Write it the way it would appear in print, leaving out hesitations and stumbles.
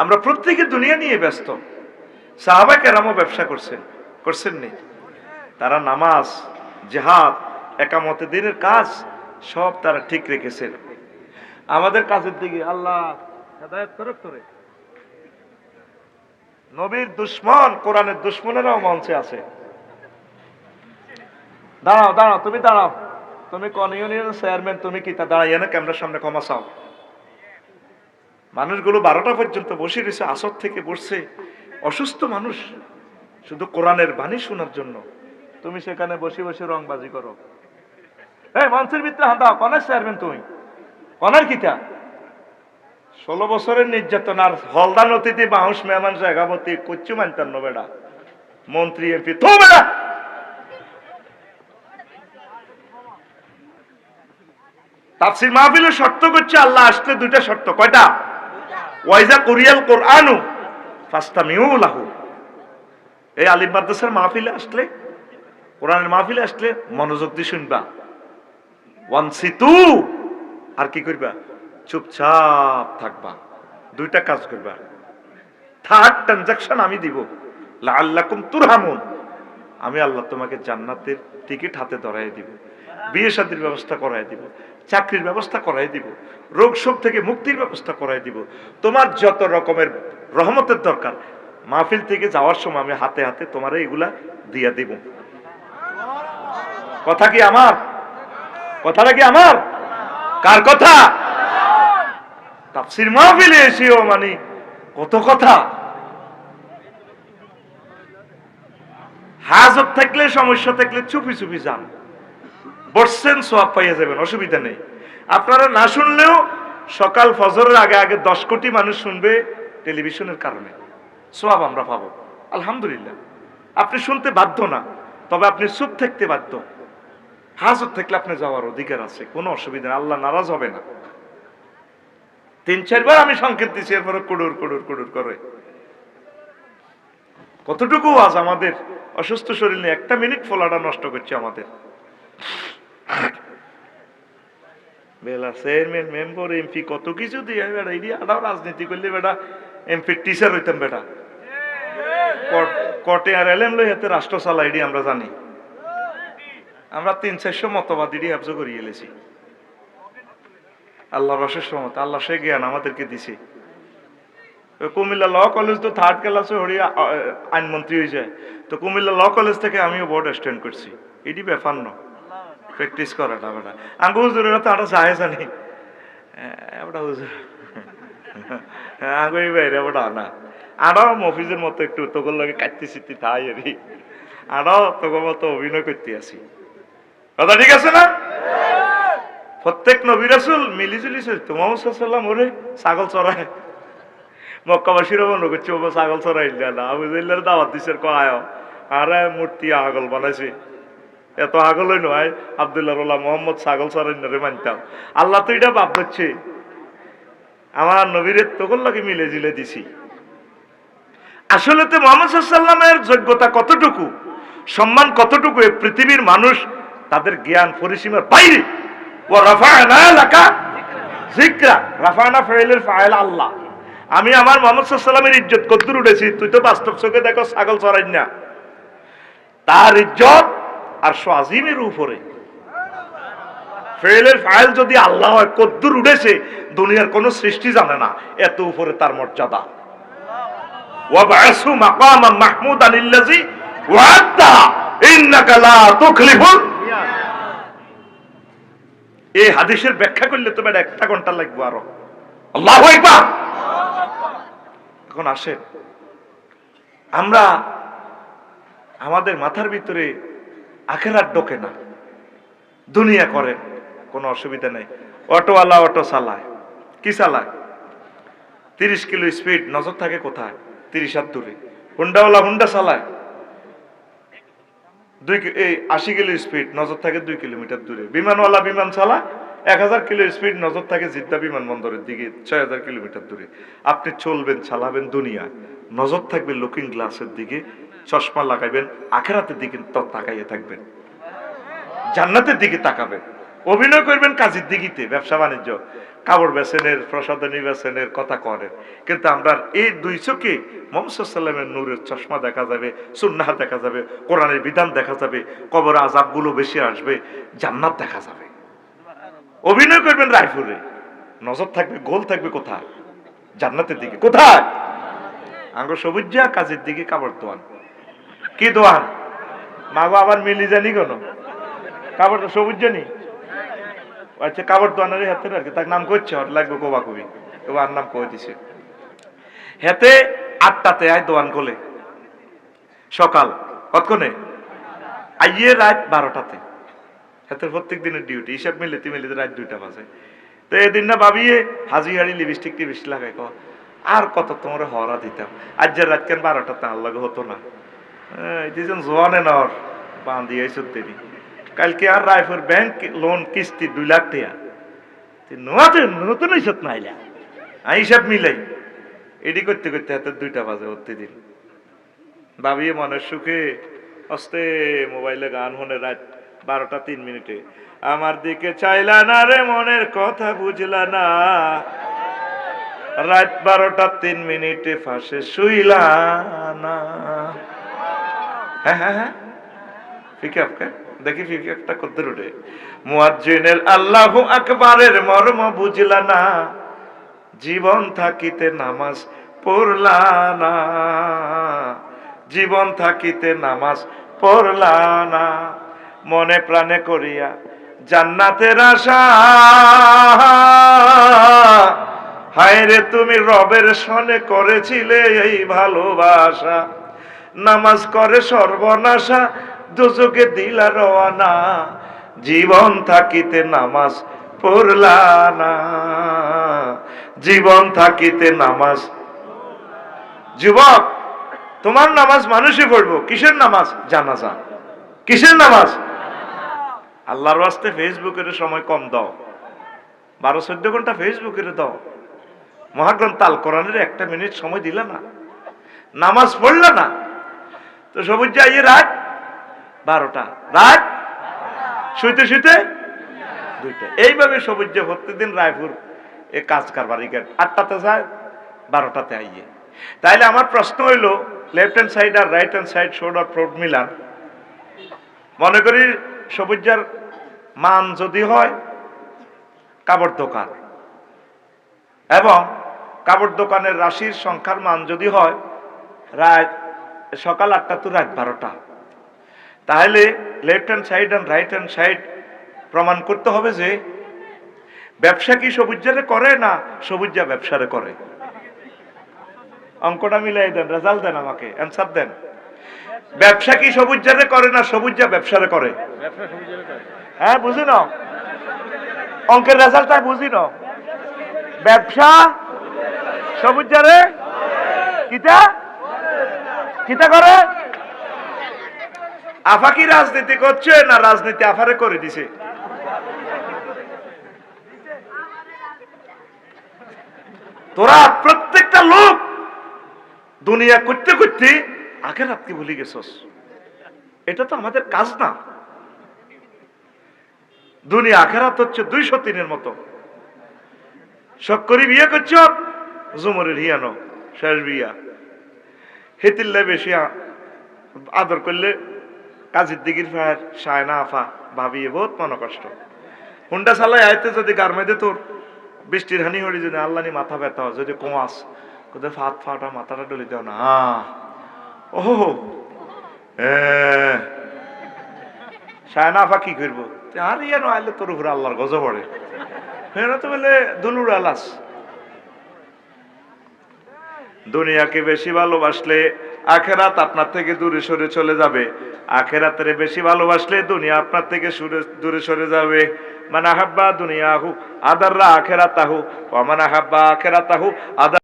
আমরা প্রত্যেকে দুনিয়া নিয়ে ব্যস্ত। সাহাবা কেরামও ব্যবসা করছেন নি? তারা নামাজ, জিহাদ, একামতে দিনের কাজ সব তারা ঠিক রেখেছেন। আমাদের কাজের দিকে আল্লাহ হেদায়েত করুক তোরে। নবীর দুশ্মন, কোরআনের দুশ্মনেরাও মঞ্চে আছে। দাঁড়াও দাঁড়াও, তুমি দাঁড়াও, তুমি কোন ইউনিয়নের চেয়ারম্যান, তুমি কি তা দাঁড়াইয়া না ক্যামেরার সামনে ক্ষমা চাও? মানুষগুলো 12টা পর্যন্ত বসে রয়েছে, আসর থেকে বসছে, অসুস্থ মানুষ, শুধু কোরআনের বাণী শোনার জন্য। তুমি সেখানে বসে বসে রংবাজি করো। এই মঞ্চের ভিতরে হাত দাও, কনের চেয়ারম্যান তুমি, কনের কিতা? 16 বছরের নির্যাতন আর হলদান অতিথি বাউস মেহমান জায়গাপতি কচ্ছু মানতাম না বেড়া, মন্ত্রী এমপি তো বেড়া। তাফসীর মাহফিলের শর্ত করছে আল্লাহ আসতে দুইটা শর্ত। কয়টা? ওয়াইজা কুরিয়াল কোরআনু ফাস্তামিউ লাহু। এই আলিম মাদ্রাসার মাহফিলে আসলে, কোরআনের মাহফিলে আসলে মনোযোগ দিয়ে শুনবা। ওয়ানসিতু, আর কি করবা? চুপচাপ থাকবা। দুইটা কাজ করবা। থার্ড ট্রানজাকশন আমি দিব, লাআল্লাকুম তুরহামুন। আমি আল্লাহ তোমাকে জান্নাতের টিকিট হাতে ধরাই দিব, বিয়ে শাদীর ব্যবস্থা করাই দিব, চাকরির ব্যবস্থা করাই দিব, রোগ শোক থেকে মুক্তির ব্যবস্থা করাই দিব। তোমার যত রকমের রহমতের দরকার, মাহফিল থেকে যাওয়ার সময় আমি হাতে হাতে তোমার এগুলা দিয়া দিব। কথা কি আমার? কথাটা কি আমার? কার কথা? তাফসীর মাহফিলে এসেও মানে কত কথা। হাজত থাকলে, সমস্যা থাকলে চুপি চুপি যান, বসছেন সওয়াব পাইয়া যাবেন, অসুবিধা নেই। আপনারা না শুনলেও সকাল ফজরের আগে আগে 10 কোটি মানুষ শুনবে টেলিভিশনের কারণে, সওয়াব আমরা পাবো আলহামদুলিল্লাহ। আপনি শুনতে বাধ্য না, তবে আপনি চুপ থাকতে বাধ্য। হাজত থাকলে আপনি যাওয়ার অধিকার আছে, কোনো অসুবিধা নেই, আল্লাহ নারাজ হবে না। 3-4 বার আমি সংকেত দিচ্ছি, এরপরে কুড়ুর কুড়ুর কুড়ুর করে। কতটুকু আজ আমাদের অসুস্থ শরীর নিয়ে 1 মিনিট ফোলাটা নষ্ট করছে আমাদের। বেলা চেয়ারম্যান, মেম্বার, এমপি কত কিছু দিয়ে বেটা, এই আড়াও রাজনীতি করলে বেটা এমপি টিচার হইতাম বেটা। কটে আর এলএম লই হাতে রাষ্ট্র চালাই এটি আমরা জানি। আমরা 300-400 মতবাদী হাফজ করিয়ে এলেছি। আল্লাহর অশেষ রহমত, আল্লাহ সে জ্ঞান আমাদেরকে দিছে। কুমিল্লা ল কলেজ তো 3rd ক্লাসে হরি আইনমন্ত্রী হয়ে যায়, তো কুমিল্লা ল কলেজ থেকে আমিও বোর্ড স্ট্যান্ড করছি। এটি ব্যাপার না, প্র্যাকটিস করাটা বেটা। আঙ্গু হুজুরেরা তো আরো যায় জানি, ওটা হুজুর আঙ্গুই বাইরে ওটা না, আরো মফিজের মতো একটু তোর লগে কাটতে চিত্তি থাই এরি, আরো তোর মতো অভিনয় করতে আসি। কথা ঠিক আছে না? প্রত্যেক নবী রাসূল মিলিজুলি চলতো। মুহাম্মদ সাল্লাল্লাহু আলাইহি ওয়াসাল্লাম ওরে ছাগল চড়ায়, মক্কাবাসীরা মনে করছে ও ছাগল চড়াইল না, আবু জাহলের দাওয়াত দিছে কয় আরে মূর্তি আগল বানাইছে। এত আগলই নয়, আব্দুল্লাহ রোলা মোহাম্মদ ছাগল চড়াই না রে মানতাম। আল্লাহ তো এটা ভাব ধরছে, আমার নবীরে তখন লাগে মিলে জিলে দিছি। আসলে তো মুহাম্মদ সাল্লাল্লাহু আলাইহি ওয়াসাল্লামের যোগ্যতা কতটুকু, সম্মান কতটুকু, এই পৃথিবীর মানুষ তাদের জ্ঞান পরিসীমার বাইরে। ওয়া রাফা'না লাকা যিকরা, রাফা'না ফাইলের ফাইল আল্লাহ। আমি আমার মুহাম্মদ সাল্লাল্লাহু আলাইহি ওয়াসাল্লামের ইজ্জত কতদূর উঠেছি, তুই তো বাস্তব চোখে দেখো ছাগল চড়াই না। তার ইজ্জত আরশ আজিমের উপরে। ফাইলের ফাইল যদি আল্লাহ হয়, কতদূর উঠেছে দুনিয়ার কোন সৃষ্টি জানে না, এত উপরে তার মর্যাদা। ওয়া বা'সু মাকামান মাহমুদান আল্লাযী ওয়া'আদা ইন্নাকা লা তুখলিফুল। এই হাদিসের ব্যাখ্যা করলে তো বেটা 1 ঘন্টা লাগবে আরো। আল্লাহু আকবার। এখন আসেন, আমরা আমাদের মাথার ভিতরে আখিরাত ঢোকে না, দুনিয়া করেন, কোনো অসুবিধা নেই। অটোওয়ালা অটো চালায়, কি চালায়? 30 কিলো স্পিড, নজর থাকে কোথায়? 30 হাত দূরে। হুন্ডাওয়ালা হুন্ডা চালায় 80 কিলো স্পিড, নজর থাকে 2 কিলোমিটার দূরে। বিমানওয়ালা বিমান চালায় 1000 কিলো স্পিড, নজর থাকে জিদ্দা বিমানবন্দরের দিকে 6000 কিলোমিটার দূরে। আপনি চলবেন, চালাবেন দুনিয়া, নজর থাকবে লুকিং গ্লাসের দিকে, চশমা লাগাইবেন, আখিরাতের দিকে তাকাইয়ে থাকবেন, জান্নাতের দিকে তাকাবেন। অভিনয় করবেন কাজের দিকেতে, ব্যবসা বাণিজ্য, কাপড় বেছেনের, প্রসাদনী বেছেনের কথা করেন, কিন্তু আমরা এই দুই চোখে মুহাম্মদ সাল্লাল্লাহু নূরের চশমা দেখা যাবে, সুন্নাহ দেখা যাবে, কোরআনের বিধান দেখা যাবে, কবর আযাবগুলো বেশি আসবে, জান্নাত দেখা যাবে। অভিনয় করবেন রায়পুরে, নজর থাকবে, গোল থাকবে কোথায়? জান্নাতের দিকে। কোথায়? আঙ্গ সবুজা কাজের দিকে কাপড় দোয়ান। কি দোয়ান? মাগো আবার মিলি জানি কেন কাপড় সবুজ জানি। আচ্ছা, কাপড় দোয়ানের হাতে আর কি তার নাম করছে, ওর লাগবে কোবা কবি, আর নাম কয়ে দিছে। হেতে 8টাতে আয় দোয়ান কোলে, সকাল কতক্ষণে আইয়ে রাত 12টাতে। হেতে প্রত্যেক দিনের ডিউটি, হিসাব মিলিতে মিলিতে রাত 2টা বাজে। তো এদিন না ভাবিয়ে হাজি হাড়ি লিপস্টিক টিপস্টিক লাগাই ক আর কত তোমার হরা দিতাম, আজ যে রাত কেন 12টাতে আর লাগে হতো না। দুজন জোয়ানে নর বাঁধি এই সত্যি কালকে আর রায়পুর ব্যাংক লোন কিস্তি 2 লাখ টাকা নতুন হিসাব নাইলা আমি হিসাব মিলাই এডি করতে করতে হাতে 2টা বাজে প্রতিদিন। ভাবিয়ে মনের সুখে অস্তে মোবাইলে গান হনে রাত 12টা 3 মিনিটে, আমার দিকে চাইলা না রে মনের কথা বুঝলা না, রাত 12টা 3 মিনিটে ফাঁসে শুইলা না। হ্যাঁ হ্যাঁ হ্যাঁ, ফিকে দেখি ফিকেটা করতে উঠে, মুয়াজ্জিনের আল্লাহু আকবারের মর্ম বুঝলা না, জীবন থাকিতে নামাজ পড়লা না, জীবন থাকিতে নামাজ পড়লা না, মনে প্রাণে করিয়া জান্নাতের আশা, হায় রে তুমি রবের সনে করেছিলে এই ভালোবাসা, নামাজ করে সর্বনাশা দোজখে দিলা রওয়ানা, জীবন থাকিতে নামাজ পড়লা না, জীবন থাকিতে নামাজ। যুবক, তোমার নামাজ মানুষই পড়বো, কিসের নামাজ? জানাজা। কিসের নামাজ? আল্লাহর ওয়াস্তে ফেসবুকের সময় কম দাও, 12-14 ঘন্টা ফেসবুকের দাও, মহাগ্রন্থ আল কোরআনের 1 মিনিট সময় দিলা না, নামাজ পড়লা না। তো সবুজ যাই রাত 12টা, রাত শুইতে শুইতে 2টা। এইভাবে সবুজ প্রত্যেকদিন রায়পুর এ কাজ কারবারি 8টাতে যায়, 12টাতে আইয়ে। তাইলে আমার প্রশ্ন হইল, লেফট হ্যান্ড সাইড আর রাইট হ্যান্ড সাইড শোড আর প্রোড মিলান। মনে করি সবুজার মান যদি হয় কাপড় দোকান, এবং কাপড় দোকানের রাশির সংখ্যার মান যদি হয় রাত সকাল 8টা তো রাত 12টা, তাহলে লেফট হ্যান্ড সাইড আর রাইট হ্যান্ড সাইড প্রমাণ করতে হবে যে ব্যবসা কি সবুজারে করে না সবুজা ব্যবসারে করে। অঙ্কটা মিলাই দেন, রেজাল্ট দেন, আমাকে অ্যান্সার দেন। ব্যবসা কি সবুজারে করে না সবুজা ব্যবসারে করে? হ্যাঁ, বুঝি না অঙ্কের রেজাল্টটা বুঝি না। ব্যবসা সবুজারে কিতা কিতা করে? আফা কি রাজনীতি করছে না রাজনীতি আফারে করে দিছে? তোরা প্রত্যেকটা লোক দুনিয়া করতে করতে আখিরাতকে ভুলে গেছস। এটা তো আমাদের কাজ না। দুনিয়া আখিরাত হচ্ছে 203-এর মতো। শখ করি বিয়ে করছ, জুমরের হিয়ানো শেষ বিয়া, হেতিল্লে বেশি আদর করলে কাজের দিকের ফায়ার সায়না আফা ভাবিয়ে বহুত মনে কষ্ট। হুন্ডা চালাই আইতে যদি গার্মেদে তোর বৃষ্টির হানি হরি যদি আল্লাহ নি মাথা ব্যথা হয়, যদি কোমাস কোথায় ফাট ফাটা মাথাটা ডলে দেও না, ও সায়না আফা কি করবো? আর ইয়ানো আইলে তোর উপরে আল্লাহর গজব পড়ে, হ্যাঁ তো বলে দুলুর আলাস। দুনিয়াকে বেশি ভালোবাসলে আখেরাত আপনার থেকে দূরে সরে চলে যাবে, আখেরাতের বেশি ভালোবাসলে দুনিয়া আপনার থেকে দূরে সরে যাবে। মান আহাব্বা দুনিয়াহু আদাররা আখিরাতাহু ওয়া মান আহাব্বা আখিরাতাহু আদার